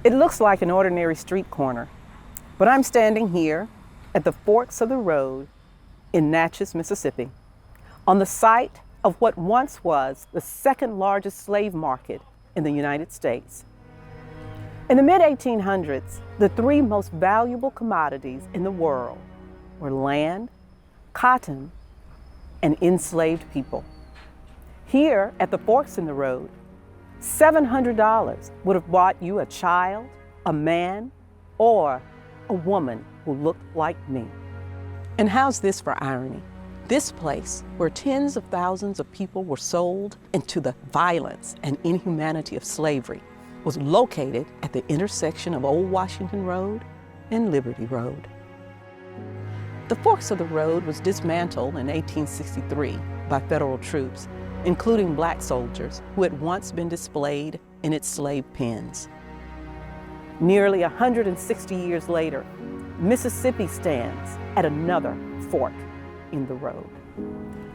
It looks like an ordinary street corner, but I'm standing here at the forks of the road in Natchez, Mississippi, on the site of what once was the second largest slave market in the United States. In the mid-1800s, the three most valuable commodities in the world were land, cotton, and enslaved people. Here at the forks in the road, $700 would have bought you a child, a man, or a woman who looked like me. And how's this for irony? This place, where tens of thousands of people were sold into the violence and inhumanity of slavery, was located at the intersection of Old Washington Road and Liberty Road. The Forks of the Road was dismantled in 1863 by federal troops, including black soldiers who had once been displayed in its slave pens. Nearly 160 years later, Mississippi stands at another fork in the road.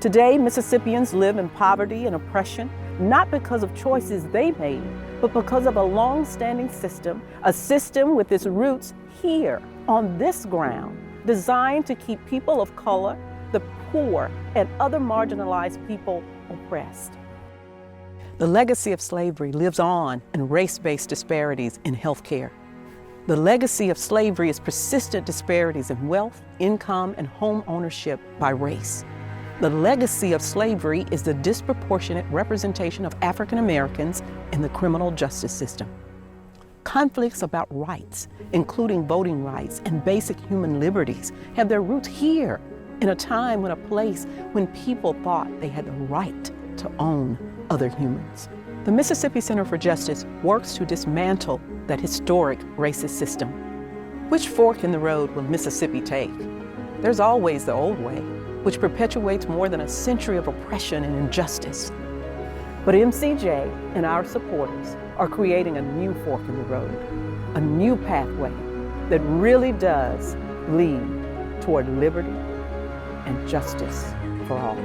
Today, Mississippians live in poverty and oppression, not because of choices they made, but because of a long-standing system, a system with its roots here on this ground, designed to keep people of color, the poor, and other marginalized people oppressed. The legacy of slavery lives on in race-based disparities in healthcare. The legacy of slavery is persistent disparities in wealth, income, and home ownership by race. The legacy of slavery is the disproportionate representation of African Americans in the criminal justice system. Conflicts about rights, including voting rights and basic human liberties, have their roots here in a time when when people thought they had the right to own other humans. The Mississippi Center for Justice works to dismantle that historic racist system. Which fork in the road will Mississippi take? There's always the old way, which perpetuates more than a century of oppression and injustice. But MCJ and our supporters are creating a new fork in the road, a new pathway that really does lead toward liberty and justice for all.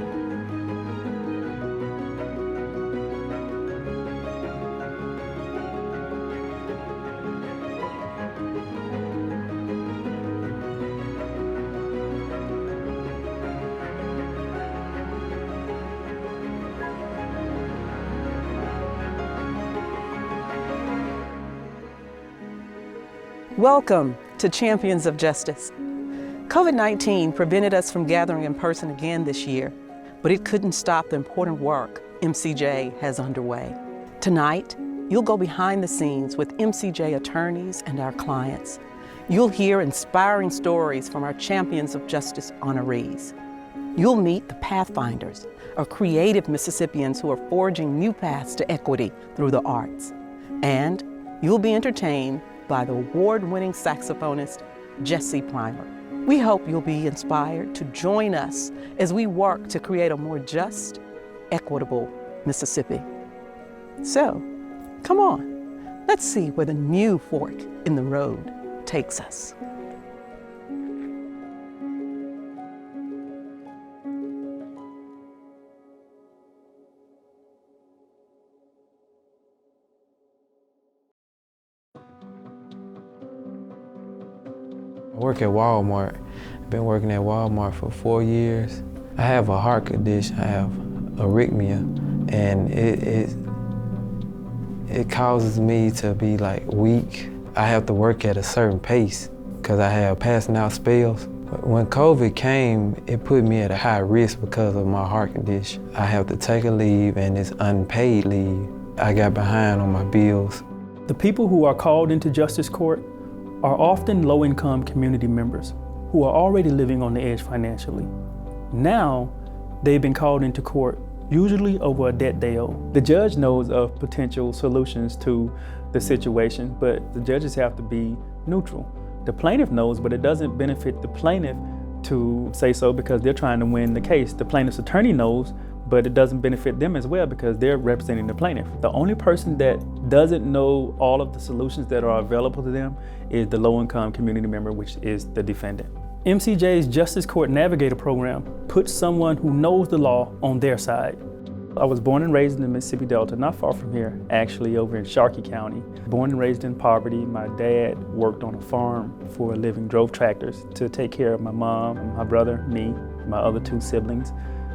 Welcome to Champions of Justice. COVID-19 prevented us from gathering in person again this year, but it couldn't stop the important work MCJ has underway. Tonight, you'll go behind the scenes with MCJ attorneys and our clients. You'll hear inspiring stories from our Champions of Justice honorees. You'll meet the Pathfinders, or creative Mississippians who are forging new paths to equity through the arts. And you'll be entertained by the award-winning saxophonist, Jesse Primer. We hope you'll be inspired to join us as we work to create a more just, equitable Mississippi. So, come on, let's see where the new fork in the road takes us. I work at Walmart. I've been working at Walmart for 4 years. I have a heart condition. I have arrhythmia, and it causes me to be like weak. I have to work at a certain pace because I have passing out spells. But when COVID came, it put me at a high risk because of my heart condition. I have to take a leave, and it's unpaid leave. I got behind on my bills. The people who are called into justice court are often low-income community members who are already living on the edge financially. Now, they've been called into court, usually over a debt they owe. The judge knows of potential solutions to the situation, but the judges have to be neutral. The plaintiff knows, but it doesn't benefit the plaintiff to say so because they're trying to win the case. The plaintiff's attorney knows, but it doesn't benefit them as well because they're representing the plaintiff. The only person that doesn't know all of the solutions that are available to them is the low-income community member, which is the defendant. MCJ's Justice Court Navigator program puts someone who knows the law on their side. I was born and raised in the Mississippi Delta, not far from here, actually, over in Sharkey County. Born and raised in poverty. My dad worked on a farm for a living, drove tractors to take care of my mom, and my brother, me, my other two siblings.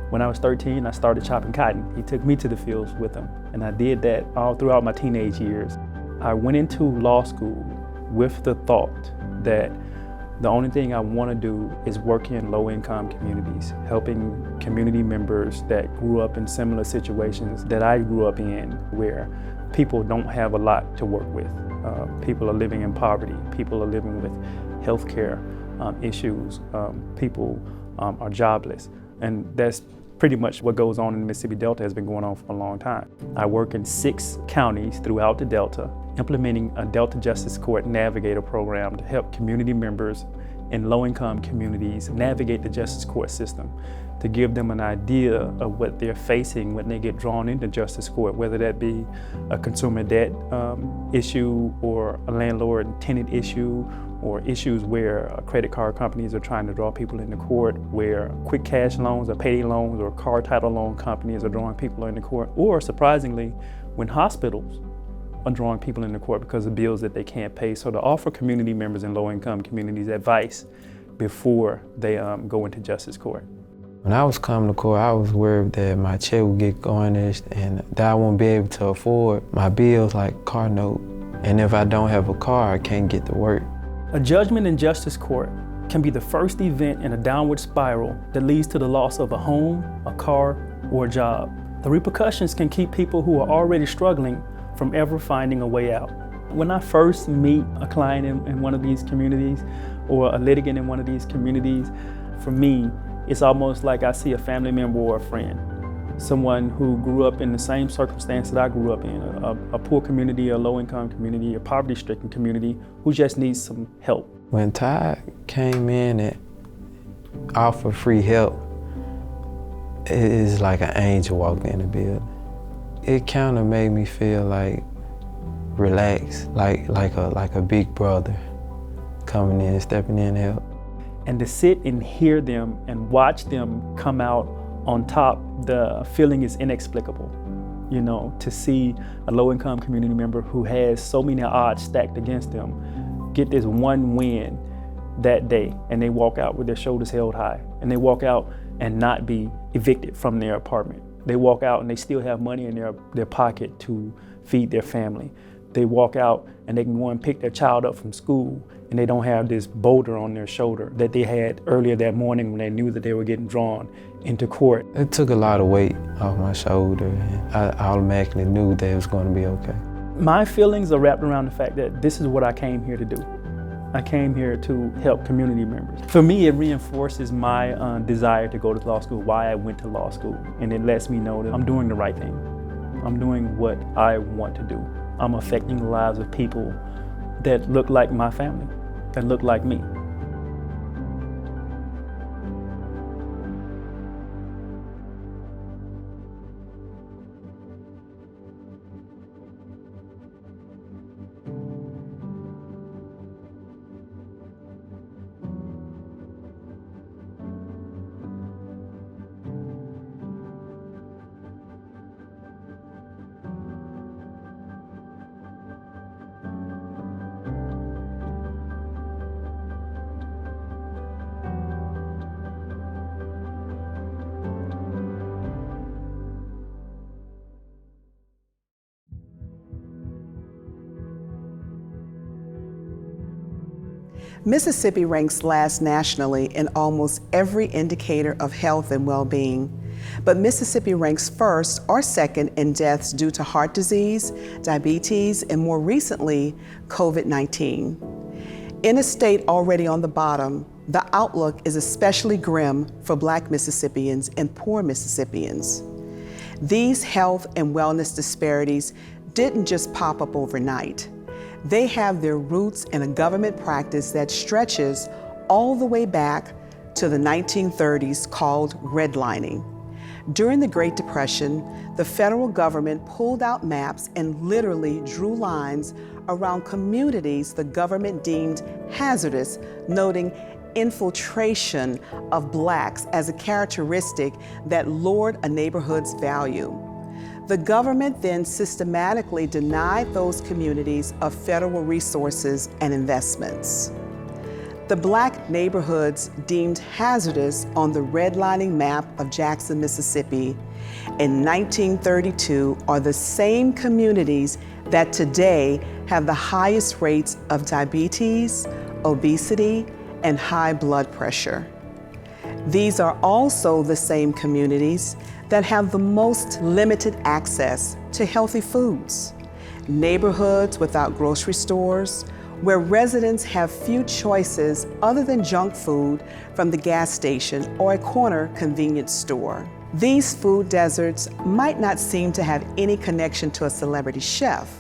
When I was 13, I started chopping cotton. He took me to the fields with him, and I did that all throughout my teenage years. I went into law school with the thought that the only thing I want to do is work in low-income communities, helping community members that grew up in similar situations that I grew up in, where people don't have a lot to work with. People are living in poverty. People are living with healthcare issues. People are jobless. And that's pretty much what goes on in the Mississippi Delta, has been going on for a long time. I work in 6 counties throughout the Delta, implementing a Delta Justice Court Navigator program to help community members in low-income communities navigate the justice court system, to give them an idea of what they're facing when they get drawn into justice court, whether that be a consumer debt issue or a landlord and tenant issue, or issues where credit card companies are trying to draw people into court, where quick cash loans or payday loans or car title loan companies are drawing people into court, or surprisingly, when hospitals are drawing people into court because of bills that they can't pay. So to offer community members in low-income communities advice before they go into justice court. When I was coming to court, I was worried that my check would get garnished and that I won't be able to afford my bills like car note. And if I don't have a car, I can't get to work. A judgment in justice court can be the first event in a downward spiral that leads to the loss of a home, a car, or a job. The repercussions can keep people who are already struggling from ever finding a way out. When I first meet a client in one of these communities, or a litigant in one of these communities, for me, it's almost like I see a family member or a friend. Someone who grew up in the same circumstance that I grew up in, a poor community, a low-income community, a poverty-stricken community, who just needs some help. When Ty came in and offered free help, it's like an angel walked in the building. It kind of made me feel like relaxed, like a big brother coming in, stepping in to help. And to sit and hear them and watch them come out on top, the feeling is inexplicable. You know, to see a low-income community member who has so many odds stacked against them get this one win that day, and they walk out with their shoulders held high, and they walk out and not be evicted from their apartment. They walk out and they still have money in their pocket to feed their family. They walk out and they can go and pick their child up from school, and they don't have this boulder on their shoulder that they had earlier that morning when they knew that they were getting drawn into court. It took a lot of weight off my shoulder, and I automatically knew that it was going to be okay. My feelings are wrapped around the fact that this is what I came here to do. I came here to help community members. For me, it reinforces my desire to go to law school, why I went to law school, and it lets me know that I'm doing the right thing. I'm doing what I want to do. I'm affecting the lives of people that look like my family, that look like me. Mississippi ranks last nationally in almost every indicator of health and well-being, but Mississippi ranks first or second in deaths due to heart disease, diabetes, and more recently, COVID-19. In a state already on the bottom, the outlook is especially grim for Black Mississippians and poor Mississippians. These health and wellness disparities didn't just pop up overnight. They have their roots in a government practice that stretches all the way back to the 1930s called redlining. During the Great Depression, the federal government pulled out maps and literally drew lines around communities the government deemed hazardous, noting infiltration of Blacks as a characteristic that lowered a neighborhood's value. The government then systematically denied those communities of federal resources and investments. The Black neighborhoods deemed hazardous on the redlining map of Jackson, Mississippi in 1932 are the same communities that today have the highest rates of diabetes, obesity, and high blood pressure. These are also the same communities that have the most limited access to healthy foods, neighborhoods without grocery stores, where residents have few choices other than junk food from the gas station or a corner convenience store. These food deserts might not seem to have any connection to a celebrity chef,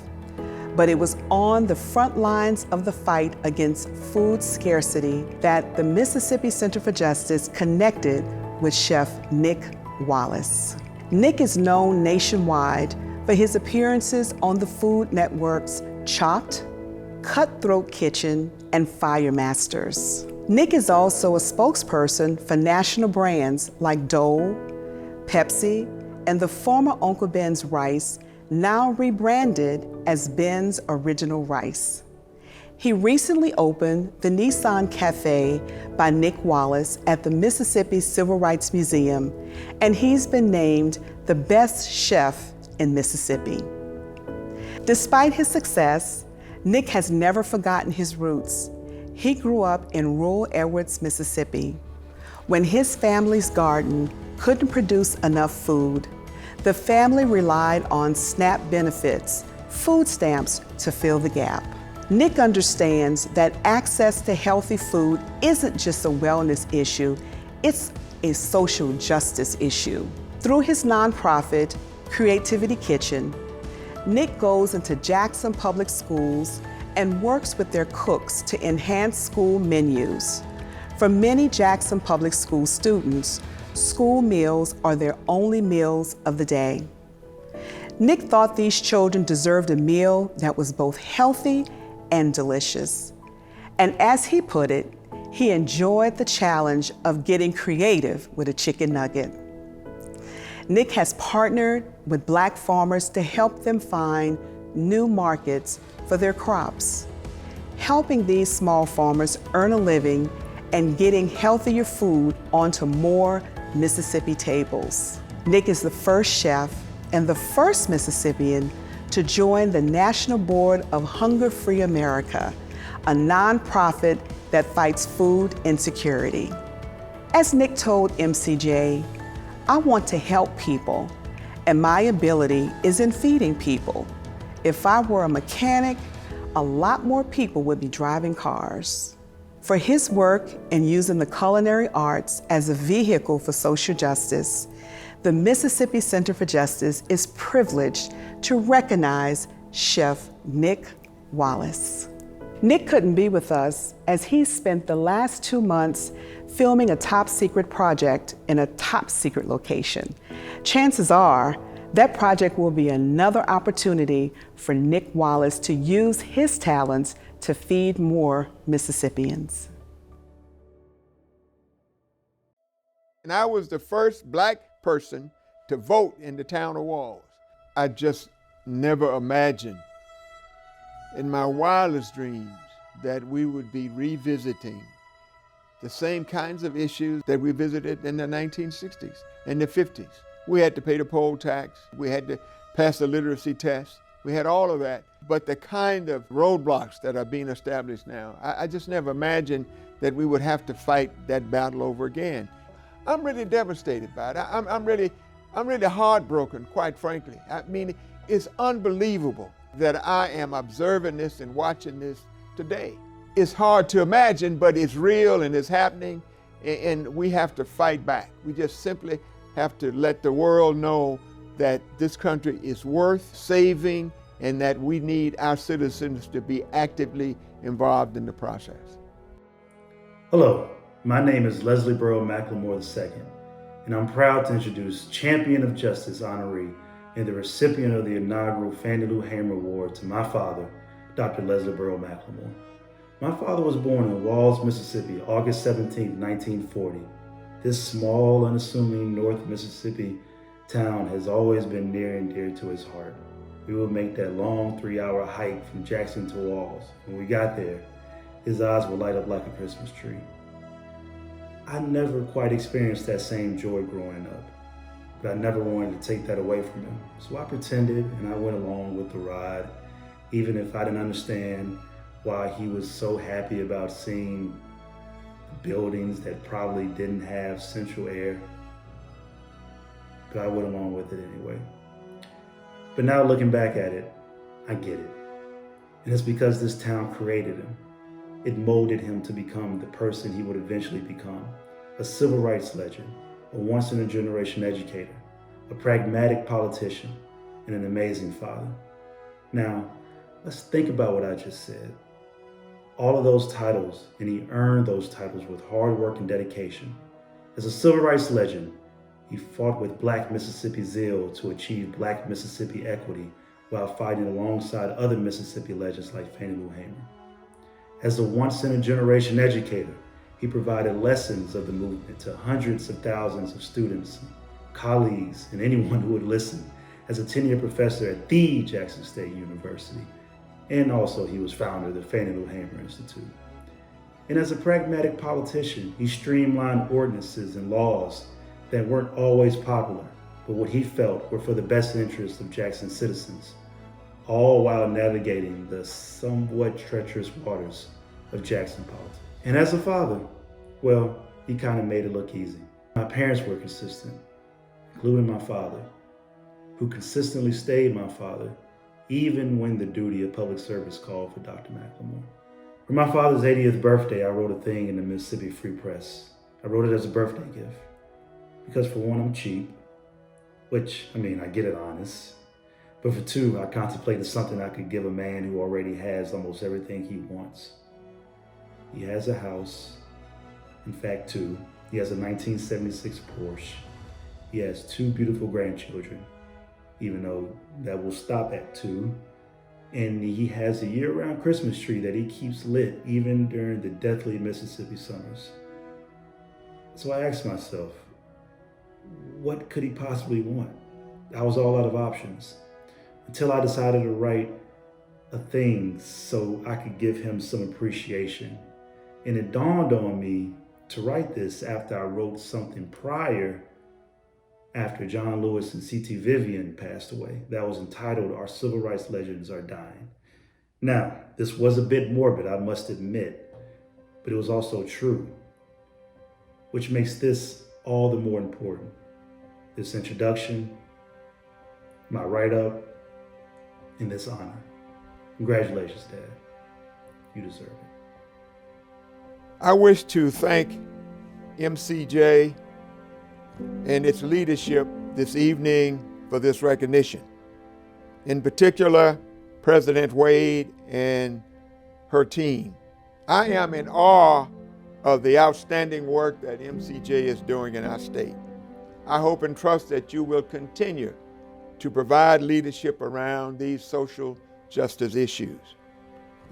but it was on the front lines of the fight against food scarcity that the Mississippi Center for Justice connected with Chef Nick Wallace. Nick is known nationwide for his appearances on the Food Network's Chopped, Cutthroat Kitchen, and Fire Masters. Nick is also a spokesperson for national brands like Dole, Pepsi, and the former Uncle Ben's rice, now rebranded as Ben's Original Rice. He recently opened the Nissan Cafe by Nick Wallace at the Mississippi Civil Rights Museum, and he's been named the best chef in Mississippi. Despite his success, Nick has never forgotten his roots. He grew up in rural Edwards, Mississippi. When his family's garden couldn't produce enough food, the family relied on SNAP benefits, food stamps, to fill the gap. Nick understands that access to healthy food isn't just a wellness issue, it's a social justice issue. Through his nonprofit, Creativity Kitchen, Nick goes into Jackson Public Schools and works with their cooks to enhance school menus. For many Jackson Public School students, school meals are their only meals of the day. Nick thought these children deserved a meal that was both healthy and delicious. And as he put it, he enjoyed the challenge of getting creative with a chicken nugget. Nick has partnered with Black farmers to help them find new markets for their crops, helping these small farmers earn a living and getting healthier food onto more Mississippi tables. Nick is the first chef and the first Mississippian to join the National Board of Hunger Free America, a nonprofit that fights food insecurity. As Nick told MCJ, "I want to help people, and my ability is in feeding people. If I were a mechanic, a lot more people would be driving cars." For his work in using the culinary arts as a vehicle for social justice, the Mississippi Center for Justice is privileged to recognize Chef Nick Wallace. Nick couldn't be with us as he spent the last 2 months filming a top secret project in a top secret location. Chances are that project will be another opportunity for Nick Wallace to use his talents to feed more Mississippians. And I was the first Black person to vote in the town of Wallace. I just never imagined in my wildest dreams that we would be revisiting the same kinds of issues that we visited in the 1960s and the 50s. We had to pay the poll tax, we had to pass the literacy test, we had all of that. But the kind of roadblocks that are being established now, I just never imagined that we would have to fight that battle over again. I'm really devastated by it. I'm really heartbroken, quite frankly. I mean, it's unbelievable that I am observing this and watching this today. It's hard to imagine, but it's real and it's happening, and we have to fight back. We just simply have to let the world know that this country is worth saving and that we need our citizens to be actively involved in the process. Hello, my name is Leslie-Burl McLemore II, and I'm proud to introduce Champion of Justice honoree and the recipient of the inaugural Fannie Lou Hamer Award to my father, Dr. Leslie-Burl McLemore. My father was born in Wallace, Mississippi, August 17, 1940. This small, unassuming North Mississippi town has always been near and dear to his heart. We would make that long 3-hour hike from Jackson to Walls. When we got there, his eyes would light up like a Christmas tree. I never quite experienced that same joy growing up, but I never wanted to take that away from him. So I pretended and I went along with the ride, even if I didn't understand why he was so happy about seeing buildings that probably didn't have central air. But I went along with it anyway. But now looking back at it, I get it. And it's because this town created him. It molded him to become the person he would eventually become. A civil rights legend, a once-in-a-generation educator, a pragmatic politician, and an amazing father. Now, let's think about what I just said. All of those titles, and he earned those titles with hard work and dedication. As a civil rights legend, he fought with Black Mississippi zeal to achieve Black Mississippi equity while fighting alongside other Mississippi legends like Fannie Lou Hamer. As a once-in-a-generation educator, he provided lessons of the movement to hundreds of thousands of students, colleagues, and anyone who would listen as a tenured professor at the Jackson State University. And also he was founder of the Fannie Lou Hamer Institute. And as a pragmatic politician, he streamlined ordinances and laws that weren't always popular, but what he felt were for the best interests of Jackson citizens, all while navigating the somewhat treacherous waters of Jackson politics. And as a father, well, he kind of made it look easy. My parents were consistent, including my father, who consistently stayed my father, even when the duty of public service called for Dr. McLemore. For my father's 80th birthday, I wrote a thing in the Mississippi Free Press. I wrote it as a birthday gift. Because for one, I'm cheap, which, I get it honest. But for two, I contemplated something I could give a man who already has almost everything he wants. He has a house, in fact, two. He has a 1976 Porsche. He has 2 beautiful grandchildren, even though that will stop at 2. And he has a year-round Christmas tree that he keeps lit even during the deathly Mississippi summers. So I asked myself, what could he possibly want? I was all out of options until I decided to write a thing so I could give him some appreciation. And it dawned on me to write this after I wrote something prior, after John Lewis and C.T. Vivian passed away, that was entitled Our Civil Rights Legends Are Dying. Now, this was a bit morbid, I must admit, but it was also true, which makes this all the more important. This introduction, my write-up, and this honor. Congratulations, Dad. You deserve it. I wish to thank MCJ and its leadership this evening for this recognition. In particular, President Wade and her team. I am in awe of the outstanding work that MCJ is doing in our state. I hope and trust that you will continue to provide leadership around these social justice issues.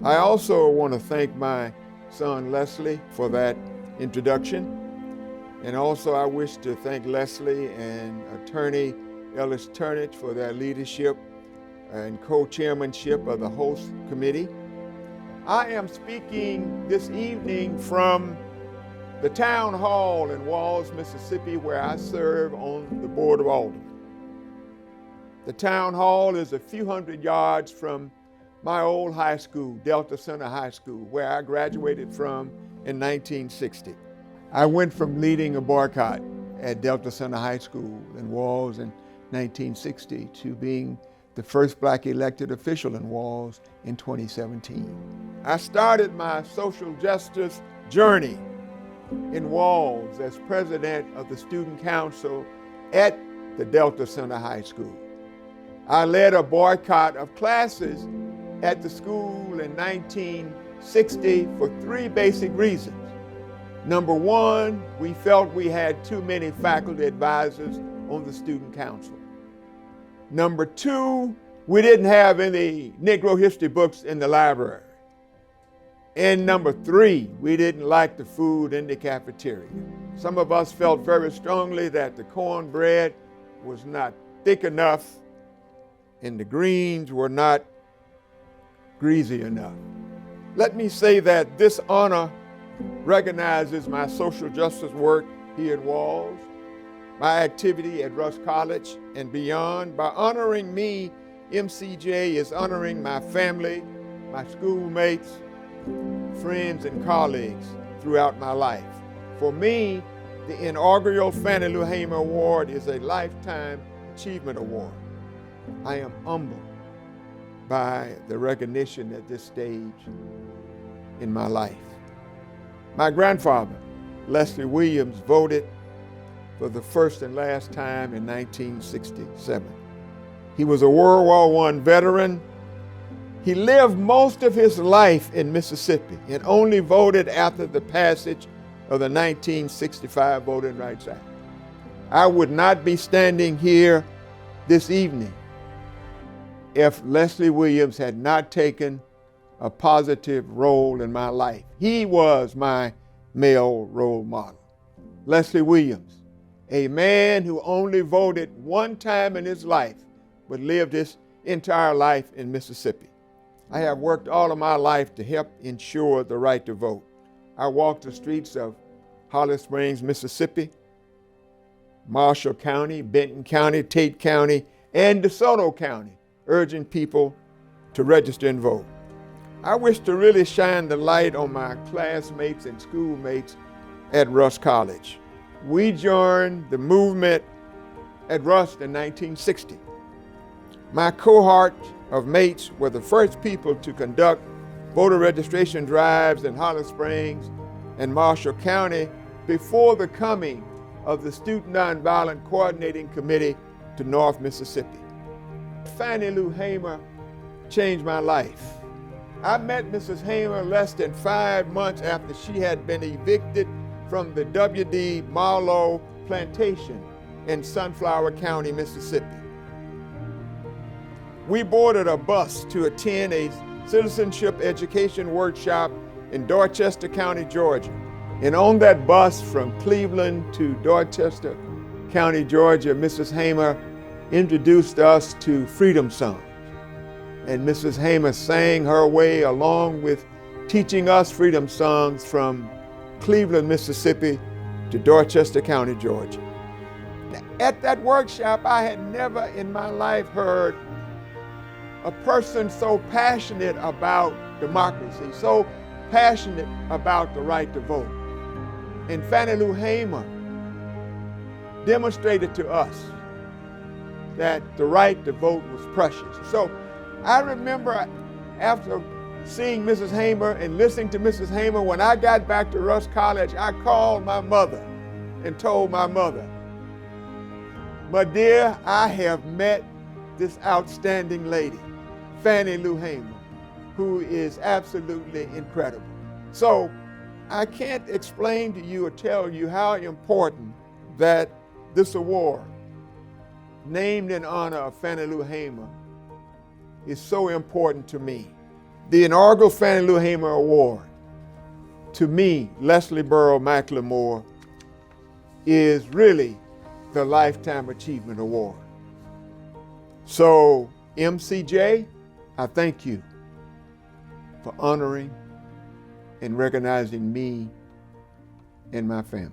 I also want to thank my son Leslie for that introduction. And also I wish to thank Leslie and attorney Ellis Turnage for their leadership and co-chairmanship of the host committee. I am speaking this evening from the town hall in Walls, Mississippi, where I serve on the Board of Aldermen. The town hall is a few hundred yards from my old high school, Delta Center High School, where I graduated from in 1960. I went from leading a boycott at Delta Center High School in Walls in 1960 to being the first Black elected official in Walls in 2017. I started my social justice journey in Walls as president of the student council at the Delta Center High School. I led a boycott of classes at the school in 1960 for 3 basic reasons. Number 1, we felt we had too many faculty advisors on the student council. Number 2, we didn't have any Negro history books in the library. And number 3, we didn't like the food in the cafeteria. Some of us felt very strongly that the cornbread was not thick enough and the greens were not greasy enough. Let me say that this honor recognizes my social justice work here at Walls, my activity at Rush College and beyond. By honoring me, MCJ is honoring my family, my schoolmates, friends, and colleagues throughout my life. For me, the inaugural Fannie Lou Hamer Award is a Lifetime Achievement Award. I am humbled by the recognition at this stage in my life. My grandfather, Leslie Williams, voted for the first and last time in 1967. He was a World War I veteran. He lived most of his life in Mississippi and only voted after the passage of the 1965 Voting Rights Act. I would not be standing here this evening if Leslie Williams had not taken a positive role in my life. He was my male role model. Leslie Williams, a man who only voted one time in his life, but lived his entire life in Mississippi. I have worked all of my life to help ensure the right to vote. I walked the streets of Holly Springs, Mississippi, Marshall County, Benton County, Tate County, and DeSoto County, urging people to register and vote. I wish to really shine the light on my classmates and schoolmates at Rush College. We joined the movement at Rush in 1960. My cohort of mates were the first people to conduct voter registration drives in Holly Springs and Marshall County before the coming of the Student Nonviolent Coordinating Committee to North Mississippi. Fannie Lou Hamer changed my life. I met Mrs. Hamer less than 5 months after she had been evicted from the W.D. Marlowe plantation in Sunflower County, Mississippi. We boarded a bus to attend a citizenship education workshop in Dorchester County, Georgia. And on that bus from Cleveland to Dorchester County, Georgia, Mrs. Hamer introduced us to freedom songs. And Mrs. Hamer sang her way along with teaching us freedom songs from Cleveland, Mississippi to Dorchester County, Georgia. At that workshop, I had never in my life heard a person so passionate about democracy, so passionate about the right to vote. And Fannie Lou Hamer demonstrated to us that the right to vote was precious. So I remember after seeing Mrs. Hamer and listening to Mrs. Hamer, when I got back to Rush College, I called my mother and told my mother, "My dear, I have met this outstanding lady, Fannie Lou Hamer, who is absolutely incredible." So I can't explain to you or tell you how important that this award, named in honor of Fannie Lou Hamer, is so important to me. The inaugural Fannie Lou Hamer Award, to me, Leslie-Burl McLemore, is really the Lifetime Achievement Award. So, MCJ, I thank you for honoring and recognizing me and my family.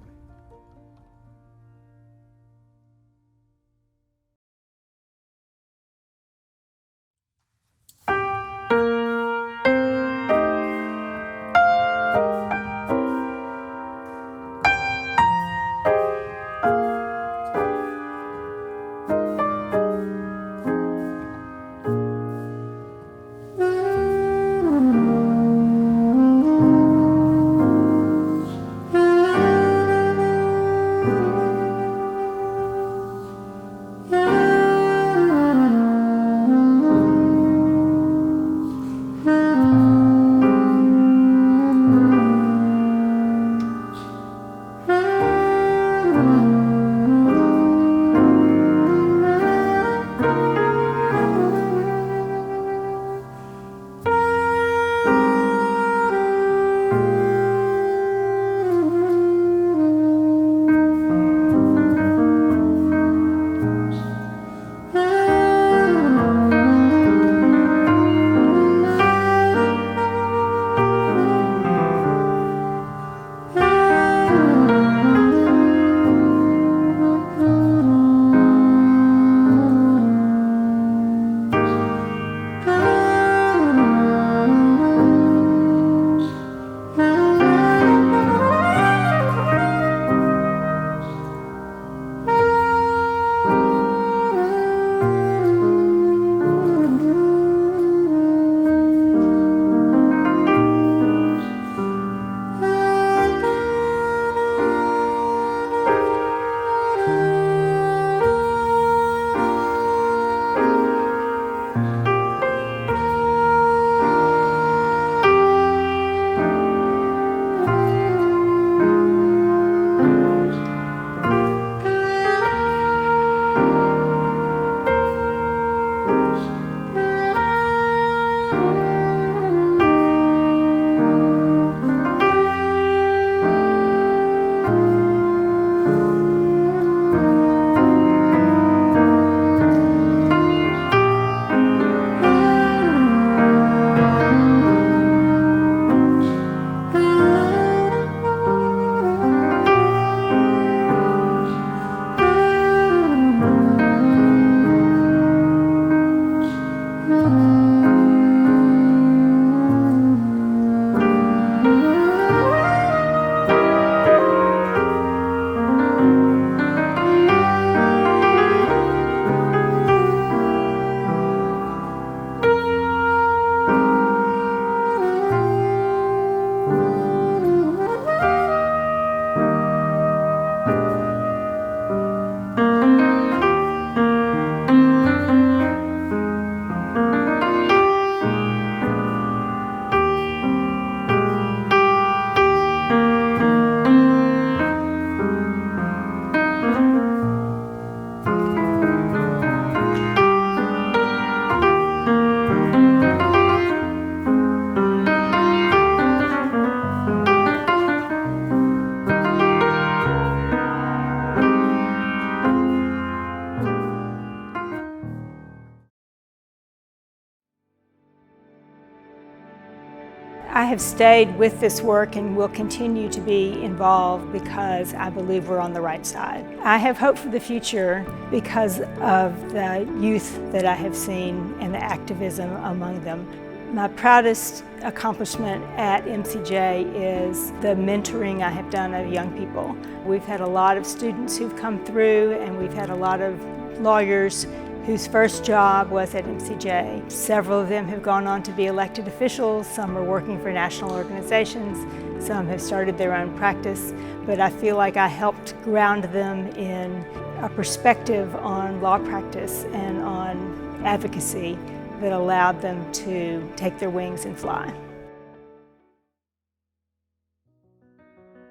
I have stayed with this work and will continue to be involved because I believe we're on the right side. I have hope for the future because of the youth that I have seen and the activism among them. My proudest accomplishment at MCJ is the mentoring I have done of young people. We've had a lot of students who've come through, and we've had a lot of lawyers whose first job was at MCJ. Several of them have gone on to be elected officials, some are working for national organizations, some have started their own practice, but I feel like I helped ground them in a perspective on law practice and on advocacy that allowed them to take their wings and fly.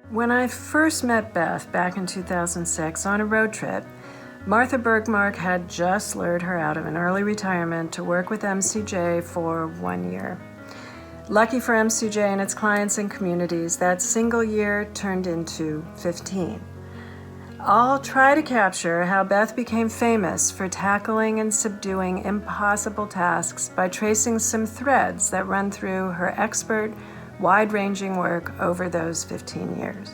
When I first met Beth back in 2006 on a road trip, Martha Bergmark had just lured her out of an early retirement to work with MCJ for 1 year. Lucky for MCJ and its clients and communities, that single year turned into 15. I'll try to capture how Beth became famous for tackling and subduing impossible tasks by tracing some threads that run through her expert, wide-ranging work over those 15 years.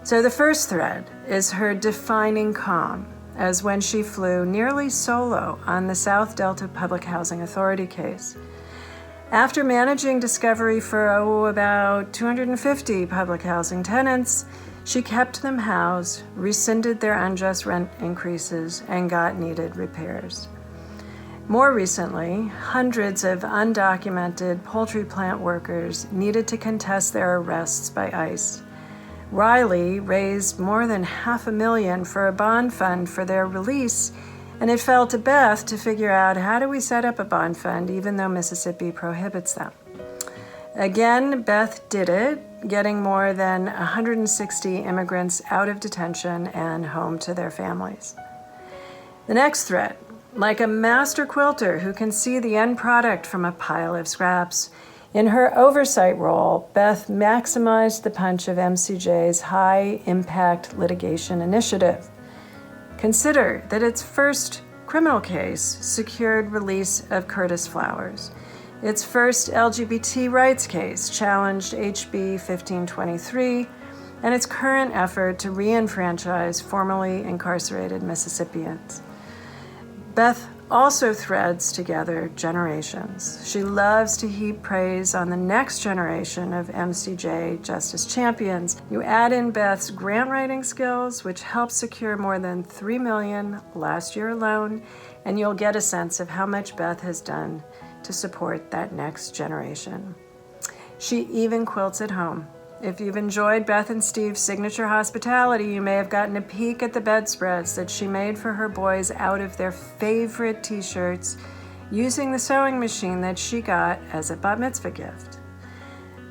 So the first thread is her defining calm, as when she flew nearly solo on the South Delta Public Housing Authority case. After managing discovery for about 250 public housing tenants, she kept them housed, rescinded their unjust rent increases, and got needed repairs. More recently, hundreds of undocumented poultry plant workers needed to contest their arrests by ICE. Riley raised more than $500,000 for a bond fund for their release, and it fell to Beth to figure out how do we set up a bond fund even though Mississippi prohibits them. Again, Beth did it, getting more than 160 immigrants out of detention and home to their families. The next thread, like a master quilter who can see the end product from a pile of scraps, in her oversight role, Beth maximized the punch of MCJ's high-impact litigation initiative. Consider that its first criminal case secured release of Curtis Flowers. Its first LGBT rights case challenged HB 1523, and its current effort to re-enfranchise formerly incarcerated Mississippians. Beth also threads together generations. She loves to heap praise on the next generation of MCJ Justice Champions. You add in Beth's grant writing skills, which helped secure more than $3 million last year alone, and you'll get a sense of how much Beth has done to support that next generation. She even quilts at home. If you've enjoyed Beth and Steve's signature hospitality, you may have gotten a peek at the bedspreads that she made for her boys out of their favorite t-shirts using the sewing machine that she got as a bat mitzvah gift.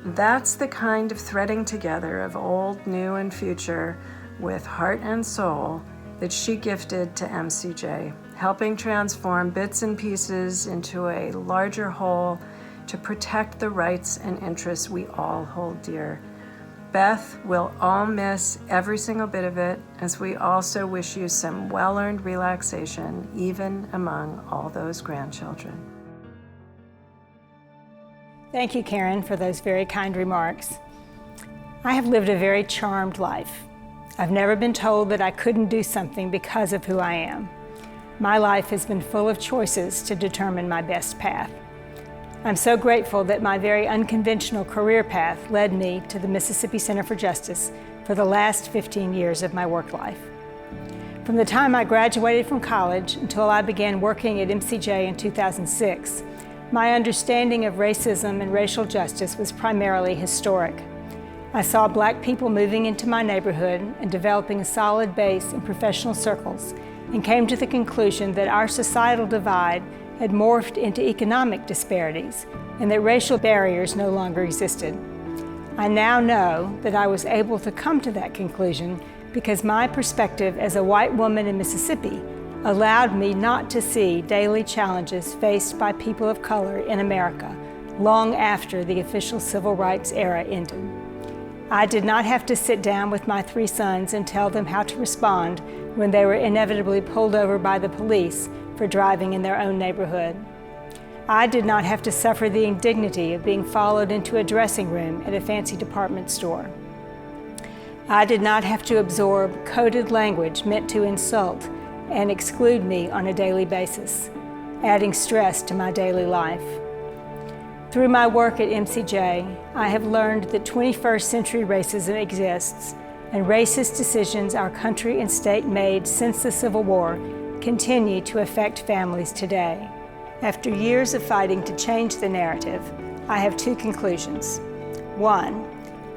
That's the kind of threading together of old, new, and future with heart and soul that she gifted to MCJ, helping transform bits and pieces into a larger whole to protect the rights and interests we all hold dear. Beth, we'll all miss every single bit of it, as we also wish you some well-earned relaxation, even among all those grandchildren. Thank you, Karen, for those very kind remarks. I have lived a very charmed life. I've never been told that I couldn't do something because of who I am. My life has been full of choices to determine my best path. I'm so grateful that my very unconventional career path led me to the Mississippi Center for Justice for the last 15 years of my work life. From the time I graduated from college until I began working at MCJ in 2006, my understanding of racism and racial justice was primarily historic. I saw Black people moving into my neighborhood and developing a solid base in professional circles, and came to the conclusion that our societal divide had morphed into economic disparities and that racial barriers no longer existed. I now know that I was able to come to that conclusion because my perspective as a white woman in Mississippi allowed me not to see daily challenges faced by people of color in America long after the official civil rights era ended. I did not have to sit down with my 3 sons and tell them how to respond when they were inevitably pulled over by the police for driving in their own neighborhood. I did not have to suffer the indignity of being followed into a dressing room at a fancy department store. I did not have to absorb coded language meant to insult and exclude me on a daily basis, adding stress to my daily life. Through my work at MCJ, I have learned that 21st century racism exists, and racist decisions our country and state made since the Civil War continue to affect families today. After years of fighting to change the narrative, I have two conclusions. One,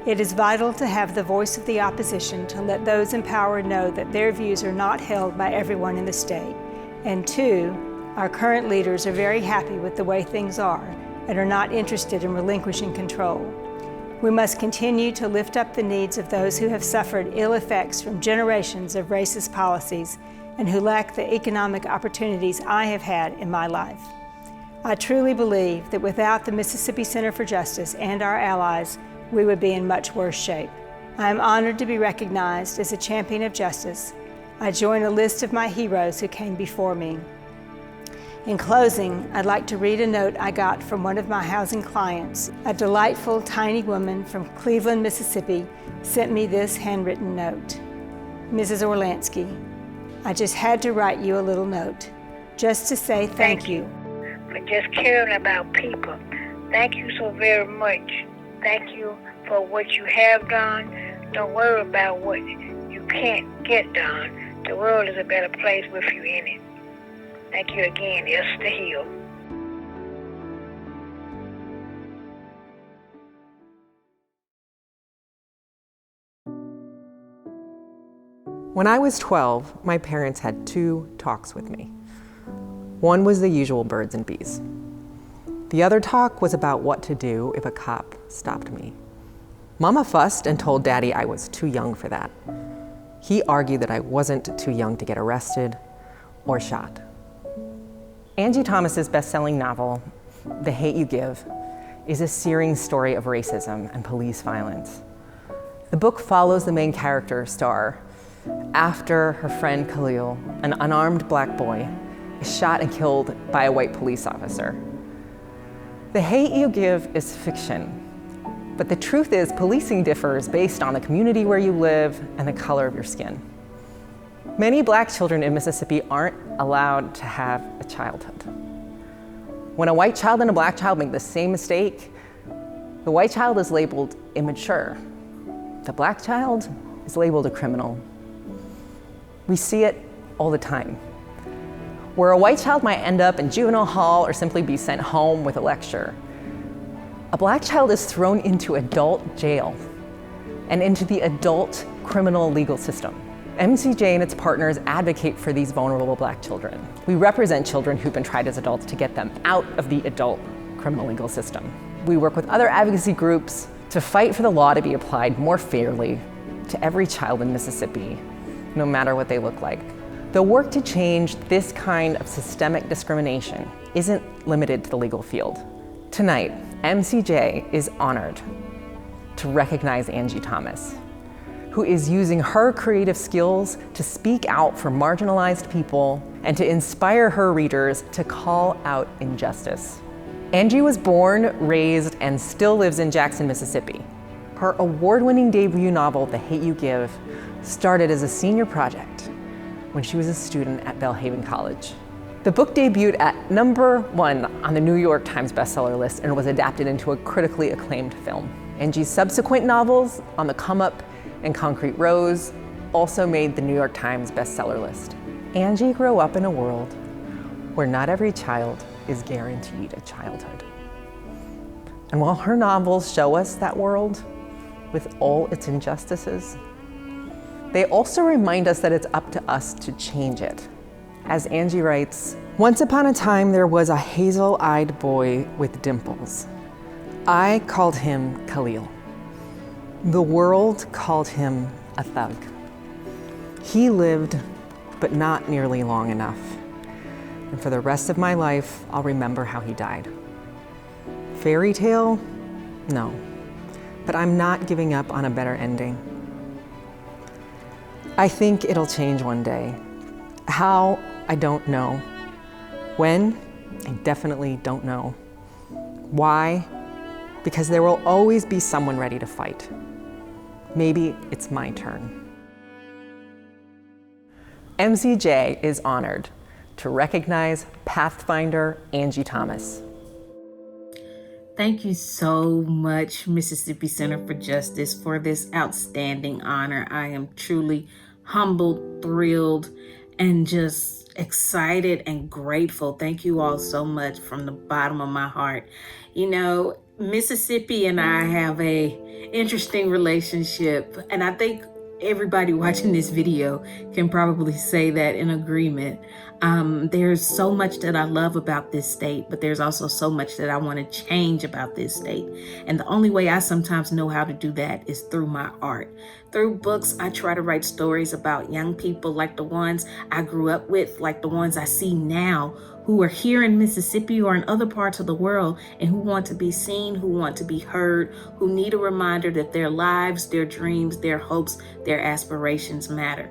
it is vital to have the voice of the opposition to let those in power know that their views are not held by everyone in the state. And two, our current leaders are very happy with the way things are and are not interested in relinquishing control. We must continue to lift up the needs of those who have suffered ill effects from generations of racist policies and who lack the economic opportunities I have had in my life. I truly believe that without the Mississippi Center for Justice and our allies, we would be in much worse shape. I am honored to be recognized as a champion of justice. I join a list of my heroes who came before me. In closing, I'd like to read a note I got from one of my housing clients. A delightful, tiny woman from Cleveland, Mississippi, sent me this handwritten note. Mrs. Orlansky, I just had to write you a little note, just to say thank you. For just caring about people. Thank you so very much. Thank you for what you have done. Don't worry about what you can't get done. The world is a better place with you in it. Thank you again, Esther Hill. When I was 12, my parents had 2 talks with me. One was the usual birds and bees. The other talk was about what to do if a cop stopped me. Mama fussed and told Daddy I was too young for that. He argued that I wasn't too young to get arrested or shot. Angie Thomas's best-selling novel, The Hate U Give, is a searing story of racism and police violence. The book follows the main character, Star, after her friend Khalil, an unarmed black boy, is shot and killed by a white police officer. The hate you give is fiction, but the truth is policing differs based on the community where you live and the color of your skin. Many black children in Mississippi aren't allowed to have a childhood. When a white child and a black child make the same mistake, the white child is labeled immature. The black child is labeled a criminal. We see it all the time. Where a white child might end up in juvenile hall or simply be sent home with a lecture, a black child is thrown into adult jail and into the adult criminal legal system. MCJ and its partners advocate for these vulnerable black children. We represent children who've been tried as adults to get them out of the adult criminal legal system. We work with other advocacy groups to fight for the law to be applied more fairly to every child in Mississippi, no matter what they look like. The work to change this kind of systemic discrimination isn't limited to the legal field. Tonight, MCJ is honored to recognize Angie Thomas, who is using her creative skills to speak out for marginalized people and to inspire her readers to call out injustice. Angie was born, raised, and still lives in Jackson, Mississippi. Her award-winning debut novel, The Hate U Give, started as a senior project when she was a student at Belhaven College. The book debuted at #1 on the New York Times bestseller list and was adapted into a critically acclaimed film. Angie's subsequent novels, On the Come Up and Concrete Rose, also made the New York Times bestseller list. Angie grew up in a world where not every child is guaranteed a childhood. And while her novels show us that world with all its injustices, they also remind us that it's up to us to change it. As Angie writes, "Once upon a time there was a hazel-eyed boy with dimples. I called him Khalil. The world called him a thug. He lived, but not nearly long enough. And for the rest of my life, I'll remember how he died. Fairy tale? No. But I'm not giving up on a better ending. I think it'll change one day. How? I don't know. When? I definitely don't know. Why? Because there will always be someone ready to fight. Maybe it's my turn. MCJ is honored to recognize Pathfinder Angie Thomas. Thank you so much, Mississippi Center for Justice, for this outstanding honor. I am truly humbled, thrilled, and just excited and grateful. Thank you all so much from the bottom of my heart. You know, Mississippi and I have a interesting relationship, and I think everybody watching this video can probably say that in agreement. There's so much that I love about this state, but there's also so much that I want to change about this state. And the only way I sometimes know how to do that is through my art. Through books, I try to write stories about young people like the ones I grew up with, like the ones I see now, who are here in Mississippi or in other parts of the world and who want to be seen, who want to be heard, who need a reminder that their lives, their dreams, their hopes, their aspirations matter.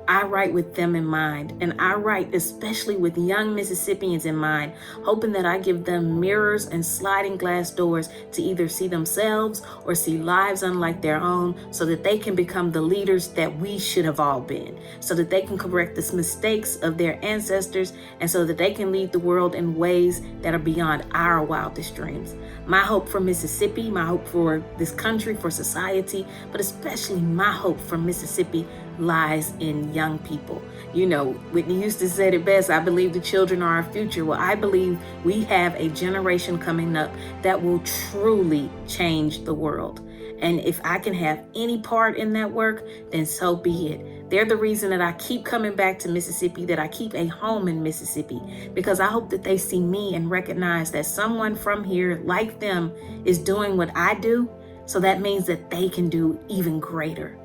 I write with them in mind, and I write especially with young Mississippians in mind, hoping that I give them mirrors and sliding glass doors to either see themselves or see lives unlike their own, so that they can become the leaders that we should have all been, so that they can correct the mistakes of their ancestors, and so that they can lead the world in ways that are beyond our wildest dreams. My hope for Mississippi, my hope for this country, for society, but especially my hope for Mississippi lies in young people. You know, Whitney Houston said it best, I believe the children are our future. Well, I believe we have a generation coming up that will truly change the world. And if I can have any part in that work, then so be it. They're the reason that I keep coming back to Mississippi, that I keep a home in Mississippi, because I hope that they see me and recognize that someone from here like them is doing what I do. So that means that they can do even greater.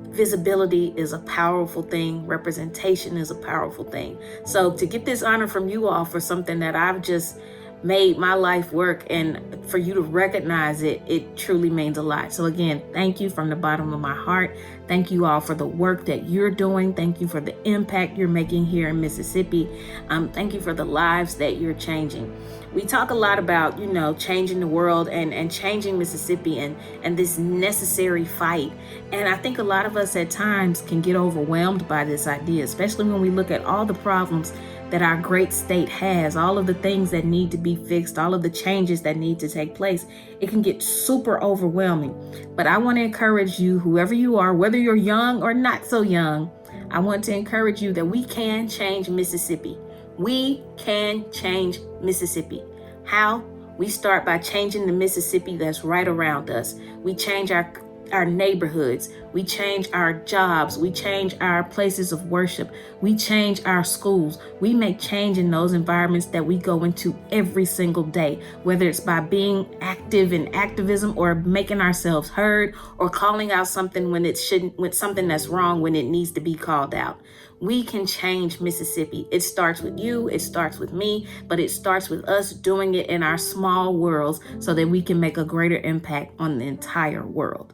Visibility is a powerful thing. Representation is a powerful thing. So to get this honor from you all for something that I've just made my life work, and for you to recognize it, it truly means a lot. So again, thank you from the bottom of my heart. Thank you all for the work that you're doing. Thank you for the impact you're making here in Mississippi. Thank you for the lives that you're changing. We talk a lot about, you know, changing the world and changing Mississippi and this necessary fight. And I think a lot of us at times can get overwhelmed by this idea, especially when we look at all the problems that our great state has, all of the things that need to be fixed, all of the changes that need to take place. It can get super overwhelming. But I want to encourage you, whoever you are, whether you're young or not so young, I want to encourage you that we can change Mississippi. We can change Mississippi. How? We start by changing the Mississippi that's right around us. We change our neighborhoods. We change our jobs. We change our places of worship. We change our schools. We make change in those environments that we go into every single day, whether it's by being active in activism or making ourselves heard or calling out something when it shouldn't, with something that's wrong when it needs to be called out. We can change Mississippi. It starts with you, it starts with me, but it starts with us doing it in our small worlds so that we can make a greater impact on the entire world.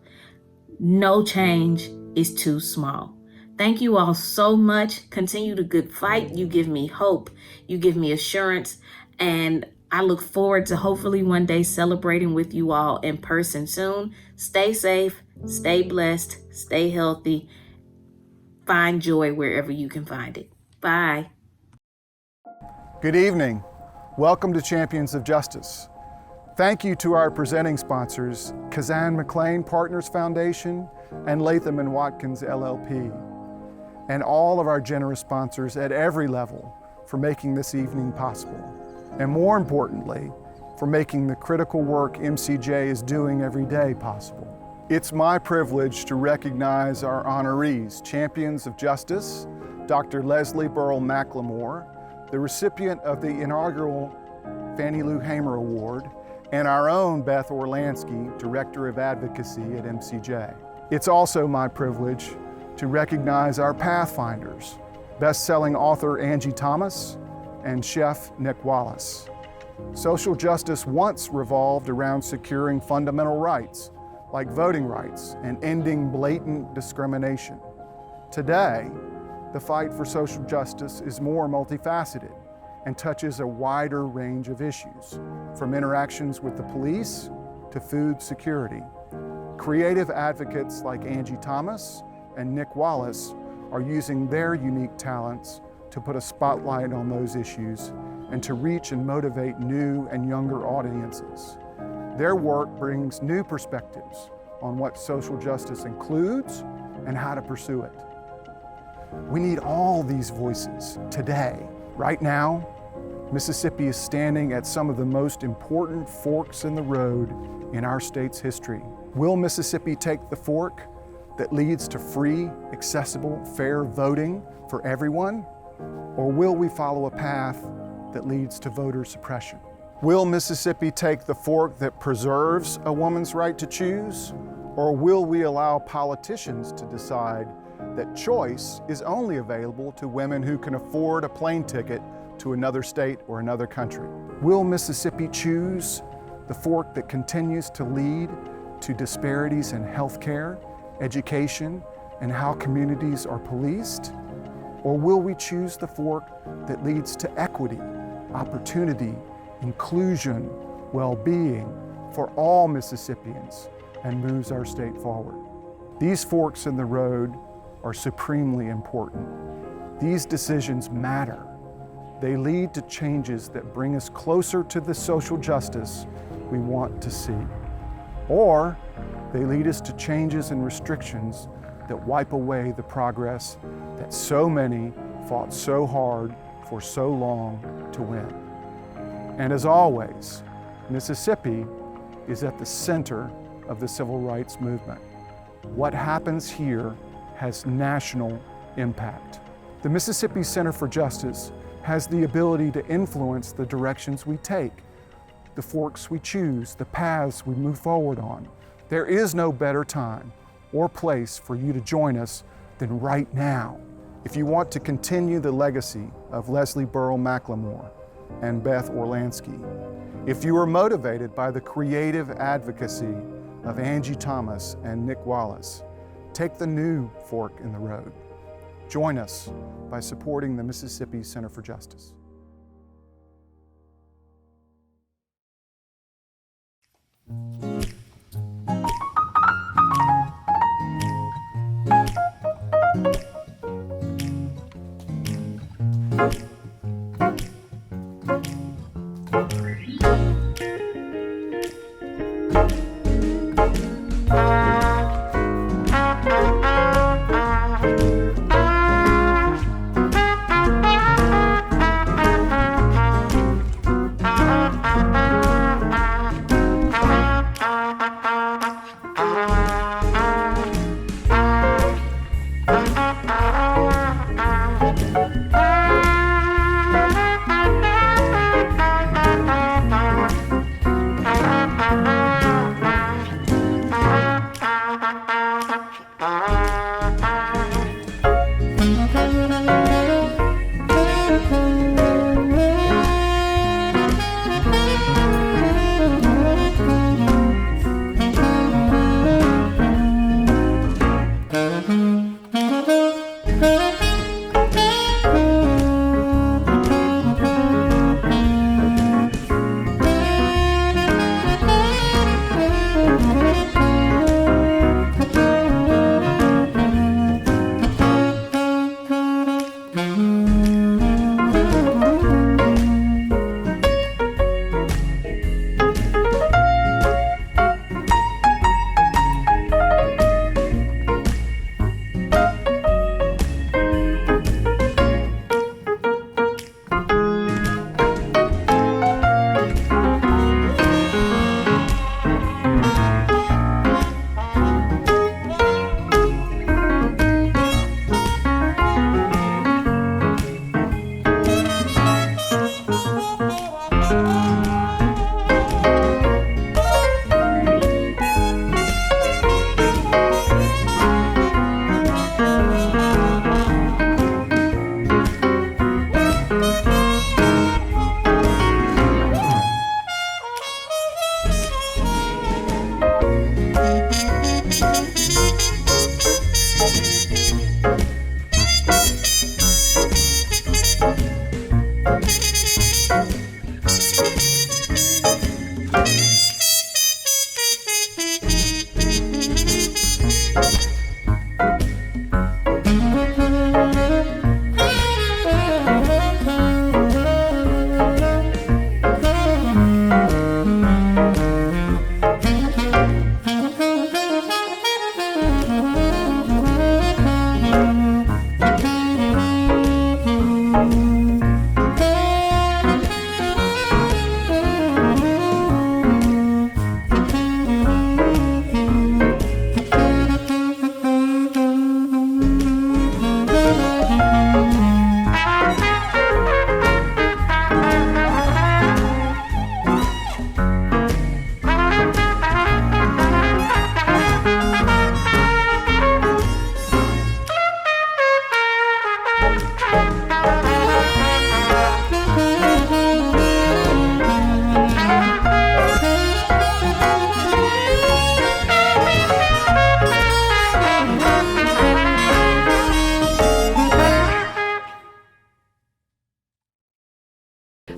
No change is too small. Thank you all so much. Continue the good fight. You give me hope. You give me assurance. And I look forward to hopefully one day celebrating with you all in person soon. Stay safe, stay blessed, stay healthy. Find joy wherever you can find it. Bye. Good evening. Welcome to Champions of Justice. Thank you to our presenting sponsors, Kazan McLean Partners Foundation and Latham & Watkins LLP, and all of our generous sponsors at every level for making this evening possible, and more importantly, for making the critical work MCJ is doing every day possible. It's my privilege to recognize our honorees, Champions of Justice, Dr. Leslie-Burl McLemore, the recipient of the inaugural Fannie Lou Hamer Award, and our own Beth Orlansky, Director of Advocacy at MCJ. It's also my privilege to recognize our Pathfinders, best-selling author Angie Thomas and chef Nick Wallace. Social justice once revolved around securing fundamental rights, like voting rights and ending blatant discrimination. Today, the fight for social justice is more multifaceted. and touches a wider range of issues, from interactions with the police to food security. Creative advocates like Angie Thomas and Nick Wallace are using their unique talents to put a spotlight on those issues and to reach and motivate new and younger audiences. Their work brings new perspectives on what social justice includes and how to pursue it. We need all these voices today. Right now, Mississippi is standing at some of the most important forks in the road in our state's history. Will Mississippi take the fork that leads to free, accessible, fair voting for everyone? Or will we follow a path that leads to voter suppression? Will Mississippi take the fork that preserves a woman's right to choose? Or will we allow politicians to decide that choice is only available to women who can afford a plane ticket to another state or another country? Will Mississippi choose the fork that continues to lead to disparities in healthcare, education, and how communities are policed? Or will we choose the fork that leads to equity, opportunity, inclusion, well-being for all Mississippians and moves our state forward? These forks in the road are supremely important. These decisions matter. They lead to changes that bring us closer to the social justice we want to see. Or they lead us to changes and restrictions that wipe away the progress that so many fought so hard for so long to win. And as always, Mississippi is at the center of the civil rights movement. What happens here has national impact. The Mississippi Center for Justice has the ability to influence the directions we take, the forks we choose, the paths we move forward on. There is no better time or place for you to join us than right now. If you want to continue the legacy of Leslie-Burl McLemore and Beth Orlansky, if you are motivated by the creative advocacy of Angie Thomas and Nick Wallace, take the new fork in the road. Join us by supporting the Mississippi Center for Justice.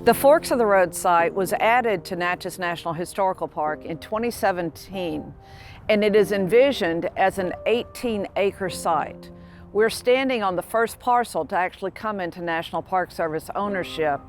The Forks of the Road site was added to Natchez National Historical Park in 2017, and it is envisioned as an 18-acre site. We're standing on the first parcel to actually come into National Park Service ownership,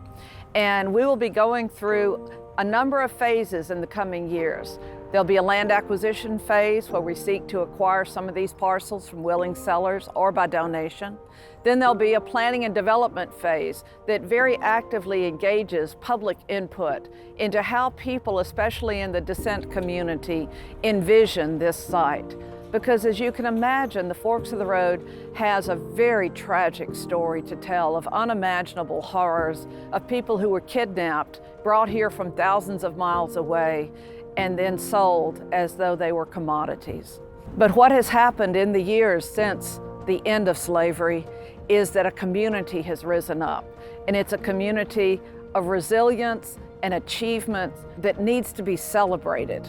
and we will be going through a number of phases in the coming years. There'll be a land acquisition phase where we seek to acquire some of these parcels from willing sellers or by donation. Then there'll be a planning and development phase that very actively engages public input into how people, especially in the dissent community, envision this site. Because as you can imagine, the Forks of the Road has a very tragic story to tell of unimaginable horrors of people who were kidnapped, brought here from thousands of miles away, and then sold as though they were commodities. But what has happened in the years since the end of slavery is that a community has risen up, and it's a community of resilience and achievement that needs to be celebrated.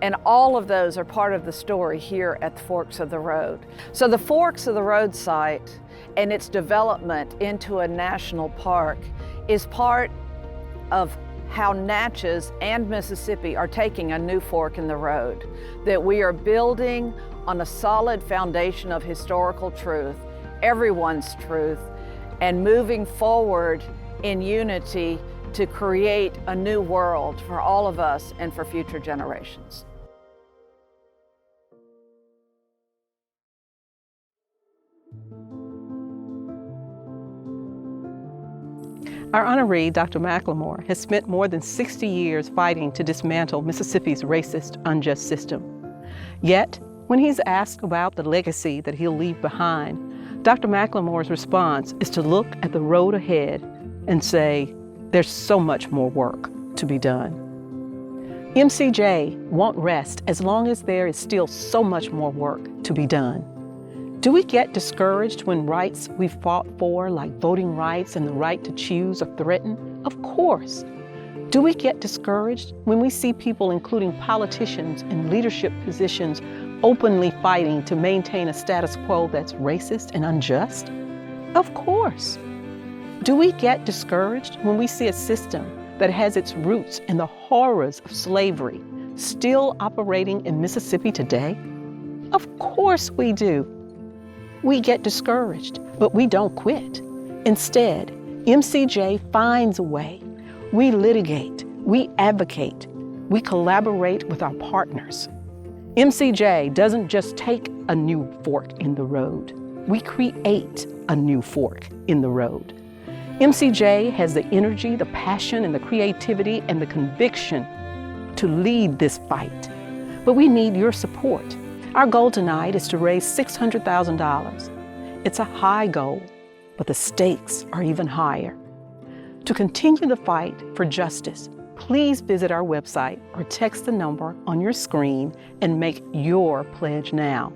And all of those are part of the story here at the Forks of the Road. So the Forks of the Road site and its development into a national park is part of how Natchez and Mississippi are taking a new fork in the road, that we are building on a solid foundation of historical truth, everyone's truth, and moving forward in unity to create a new world for all of us and for future generations. Our honoree, Dr. McLemore, has spent more than 60 years fighting to dismantle Mississippi's racist, unjust system. Yet, when he's asked about the legacy that he'll leave behind, Dr. McLemore's response is to look at the road ahead and say, there's so much more work to be done. MCJ won't rest as long as there is still so much more work to be done. Do we get discouraged when rights we've fought for, like voting rights and the right to choose, are threatened? Of course. Do we get discouraged when we see people, including politicians in leadership positions, openly fighting to maintain a status quo that's racist and unjust? Of course. Do we get discouraged when we see a system that has its roots in the horrors of slavery still operating in Mississippi today? Of course we do. We get discouraged, but we don't quit. Instead, MCJ finds a way. We litigate, we advocate, we collaborate with our partners. MCJ doesn't just take a new fork in the road. We create a new fork in the road. MCJ has the energy, the passion, and the creativity and the conviction to lead this fight. But we need your support. Our goal tonight is to raise $600,000. It's a high goal, but the stakes are even higher. To continue the fight for justice, please visit our website or text the number on your screen and make your pledge now.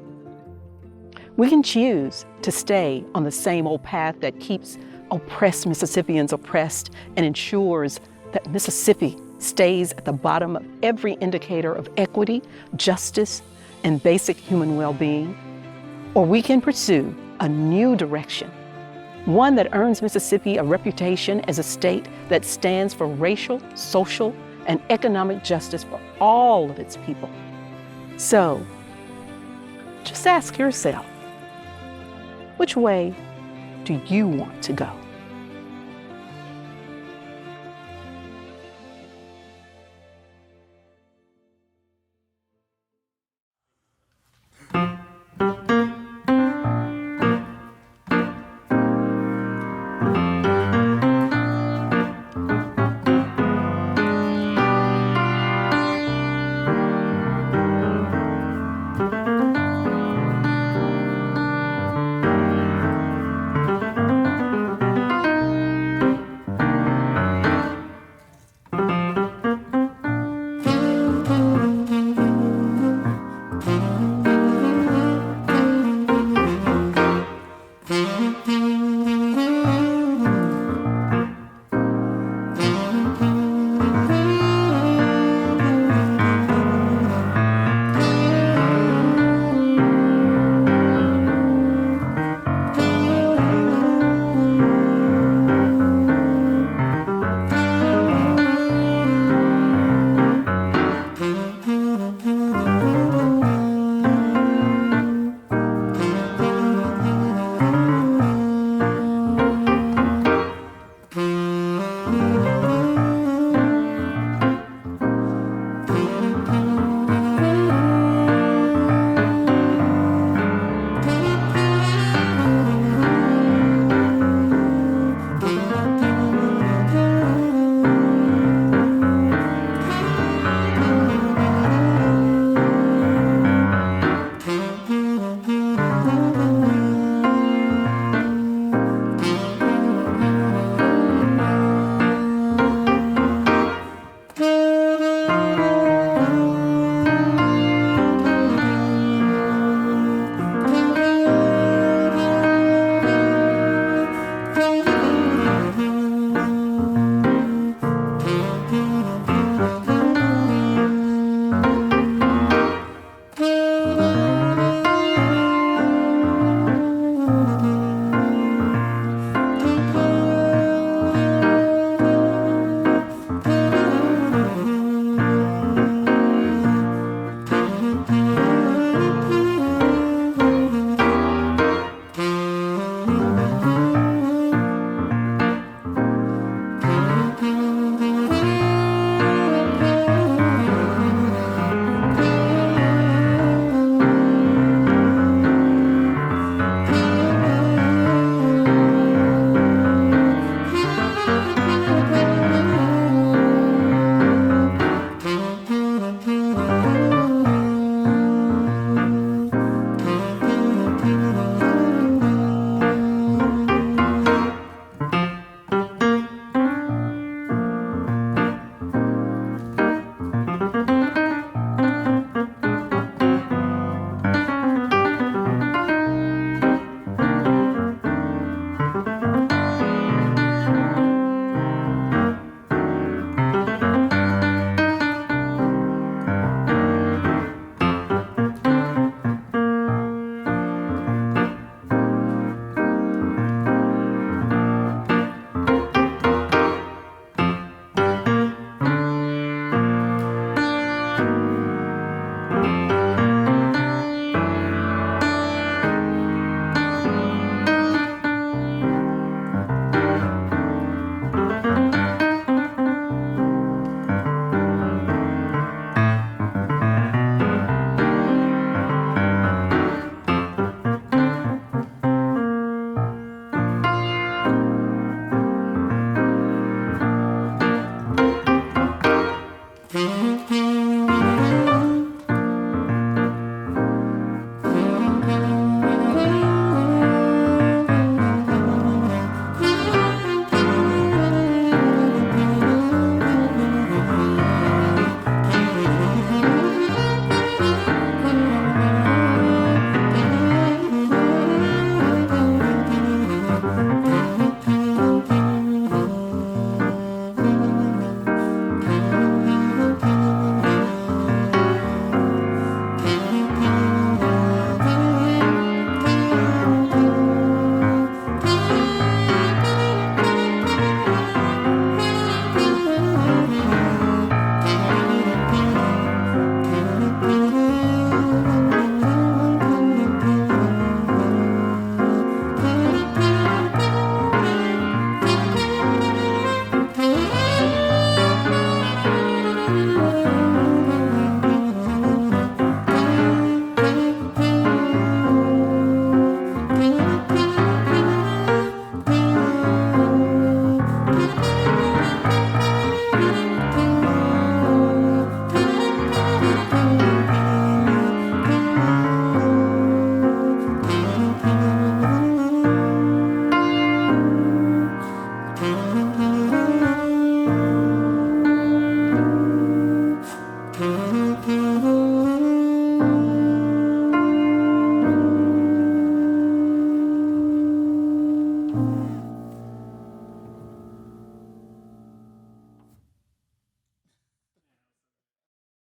We can choose to stay on the same old path that keeps oppressed Mississippians oppressed and ensures that Mississippi stays at the bottom of every indicator of equity, justice, and basic human well-being. Or we can pursue a new direction one that earns Mississippi a reputation as a state that stands for racial, social, and economic justice for all of its people. So, just ask yourself, which way do you want to go? you.